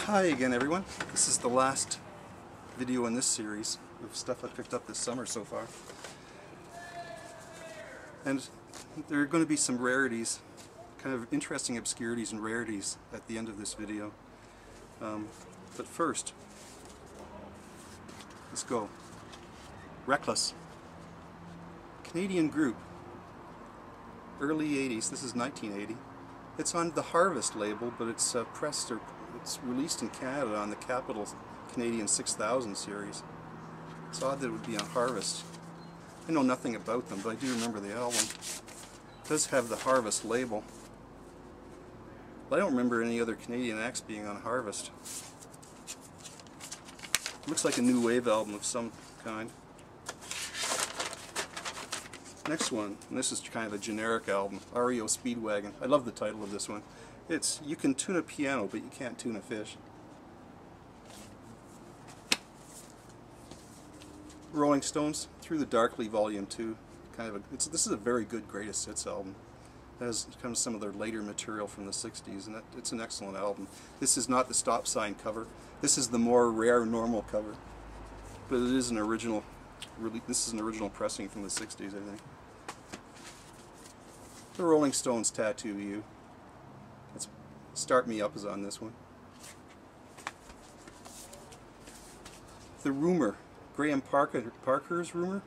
Hi again, everyone. This is the last video in this series of stuff I picked up this summer so far. And there are going to be some rarities, kind of interesting obscurities and rarities at the end of this video. But first, let's go. Reckless. Canadian group. Early 80s. This is 1980. It's on the Harvest label, but it's it's released in Canada on the Capital Canadian 6000 series. It's odd that it would be on Harvest. I know nothing about them, but I do remember the album. It does have the Harvest label. But I don't remember any other Canadian acts being on Harvest. It looks like a new wave album of some kind. Next one, and this is kind of a generic album, REO Speedwagon. I love the title of this one. It's You Can Tune a Piano, but You Can't Tune a Fish. Rolling Stones, Through the Darkly Volume 2. This is a very good greatest hits album. It has kind of some of their later material from the 60s, and it's an excellent album. This is not the Stop Sign cover. This is the more rare normal cover. But it is an original. This is an original pressing from the 60s, I think. The Rolling Stones, Tattoo You. Start Me Up is on this one. The Rumor, Graham Parker's Rumor.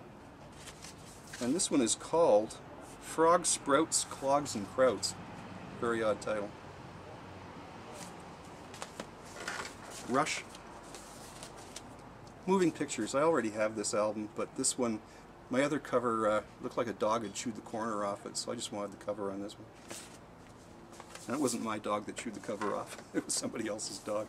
And this one is called Frog Sprouts, Clogs and Krauts. Very odd title. Rush. Moving Pictures. I already have this album, but this one, my other cover looked like a dog had chewed the corner off it, so I just wanted the cover on this one. And it wasn't my dog that chewed the cover off. It was somebody else's dog.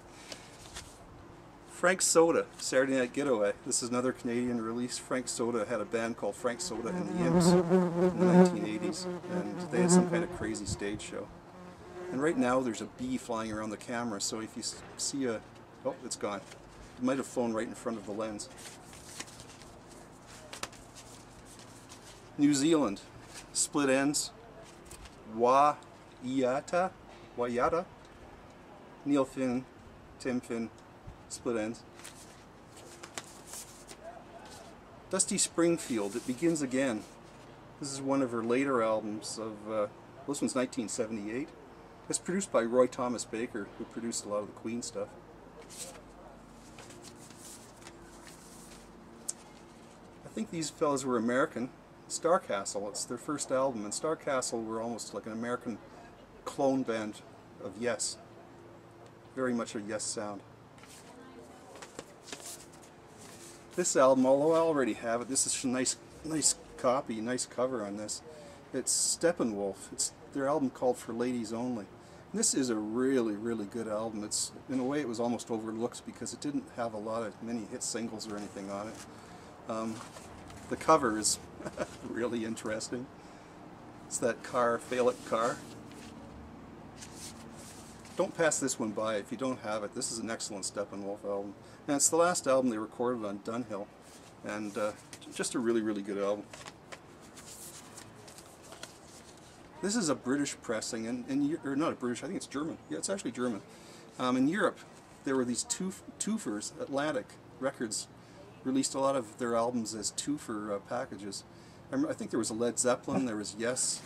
Frank Soda, Saturday Night Getaway. This is another Canadian release. Frank Soda had a band called Frank Soda and the Imps in the 1980s, and they had some kind of crazy stage show. And right now there's a bee flying around the camera, so if you see a... oh, it's gone. It might have flown right in front of the lens. New Zealand, Split Ends, Wayata, Neil Finn, Tim Finn, Split Ends. Dusty Springfield, It Begins Again. This is one of her later albums of, this one's 1978. It's produced by Roy Thomas Baker, who produced a lot of the Queen stuff. I think these fellas were American. Starcastle, it's their first album, and Starcastle were almost like an American clone band of Yes. Very much a Yes sound. This album, although I already have it, this is a nice copy, nice cover on this. It's Steppenwolf. It's their album called For Ladies Only. And this is a really good album. It's, in a way, it was almost overlooked because it didn't have many hit singles or anything on it. The cover is really interesting. It's that car, Phallic car. Don't pass this one by if you don't have it. This is an excellent Steppenwolf album. And it's the last album they recorded on Dunhill. And just a really good album. This is a British pressing, or not a British, I think it's German. Yeah, it's actually German. In Europe, there were these twofers. Atlantic Records released a lot of their albums as twofer packages. I think there was a Led Zeppelin, there was Yes,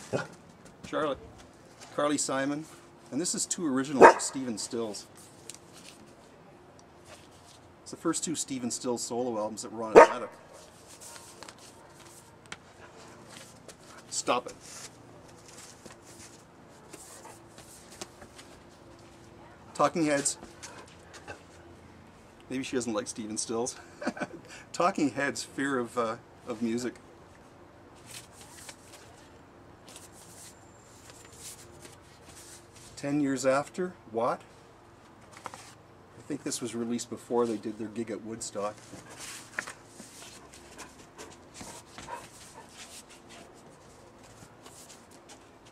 Carly Simon, and this is two original Stephen Stills. It's the first two Stephen Stills solo albums that were on Atlantic. Stop it. Talking Heads. Maybe she doesn't like Stephen Stills. Talking Heads, Fear of Music. "10 Years After," What? I think this was released before they did their gig at Woodstock.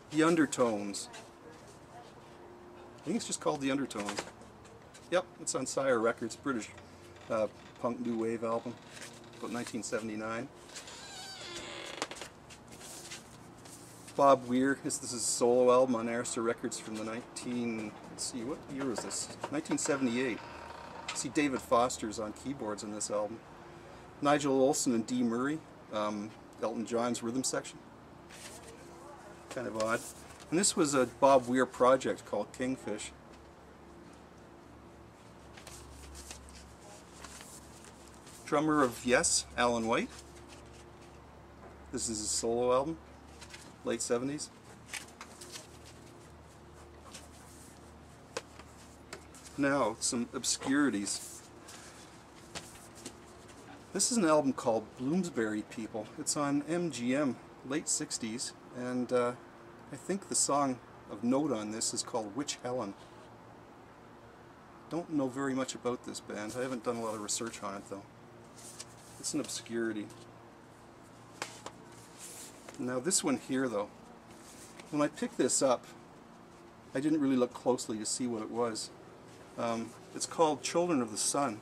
The Undertones. I think it's just called The Undertones. Yep, it's on Sire Records, British punk new wave album, about 1979. Bob Weir. This is a solo album on Arista Records from the let's see, what year was this? 1978. See David Foster's on keyboards on this album. Nigel Olsson and Dee Murray, Elton John's rhythm section. Kind of odd. And this was a Bob Weir project called Kingfish. Drummer of Yes, Alan White. This is his solo album, late 70s. Now, some obscurities. This is an album called Bloomsbury People. It's on MGM, late 60s, and I think the song of note on this is called Witch Helen. Don't know very much about this band. I haven't done a lot of research on it though. It's an obscurity. Now this one here though, when I picked this up, I didn't really look closely to see what it was. It's called Children of the Sun,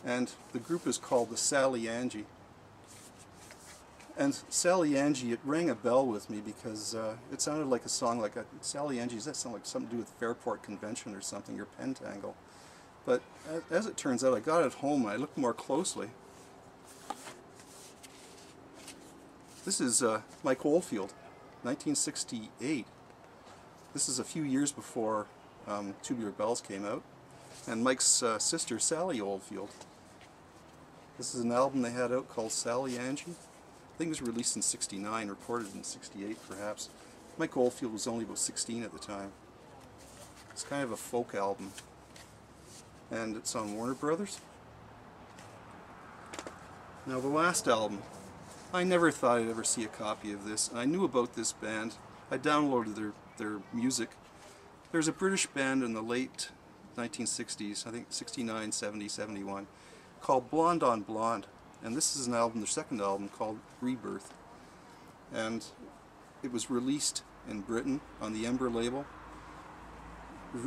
and the group is called the Sally Angie. And Sally Angie, it rang a bell with me because it sounded like a song like Sally Angie, does that sound like something to do with Fairport Convention or something, or Pentangle? But as it turns out, I got it home and I looked more closely. This is Mike Oldfield, 1968. This is a few years before Tubular Bells came out, and Mike's sister Sally Oldfield. This is an album they had out called Sally Angie. I think it was released in '69, recorded in '68 perhaps. Mike Oldfield was only about 16 at the time. It's kind of a folk album, and it's on Warner Brothers. Now the last album, I never thought I'd ever see a copy of this. I knew about this band. I downloaded their music. There's a British band in the late 1960s, I think 69, 70, 71, called Blonde on Blonde. And this is an album, their second album, called Rebirth. And it was released in Britain on the Ember label.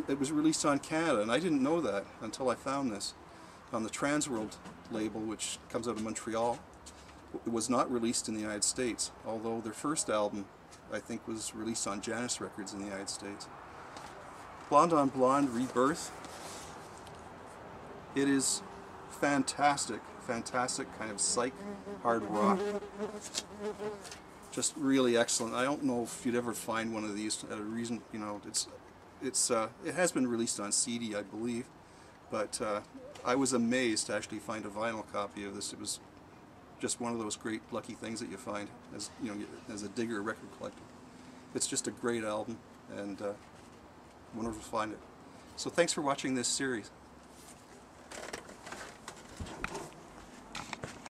It was released on Canada, and I didn't know that until I found this. On the Transworld label, which comes out of Montreal. It was not released in the United States, although their first album, I think, was released on Janus Records in the United States. Blonde on Blonde, Rebirth. It is fantastic, fantastic kind of psych hard rock. Just really excellent. I don't know if you'd ever find one of these at a reason, you know, it has been released on CD, I believe, but I was amazed to actually find a vinyl copy of this. It was just one of those great lucky things that you find as, you know, as a digger record collector. It's just a great album, and wonderful to find it. So thanks for watching this series.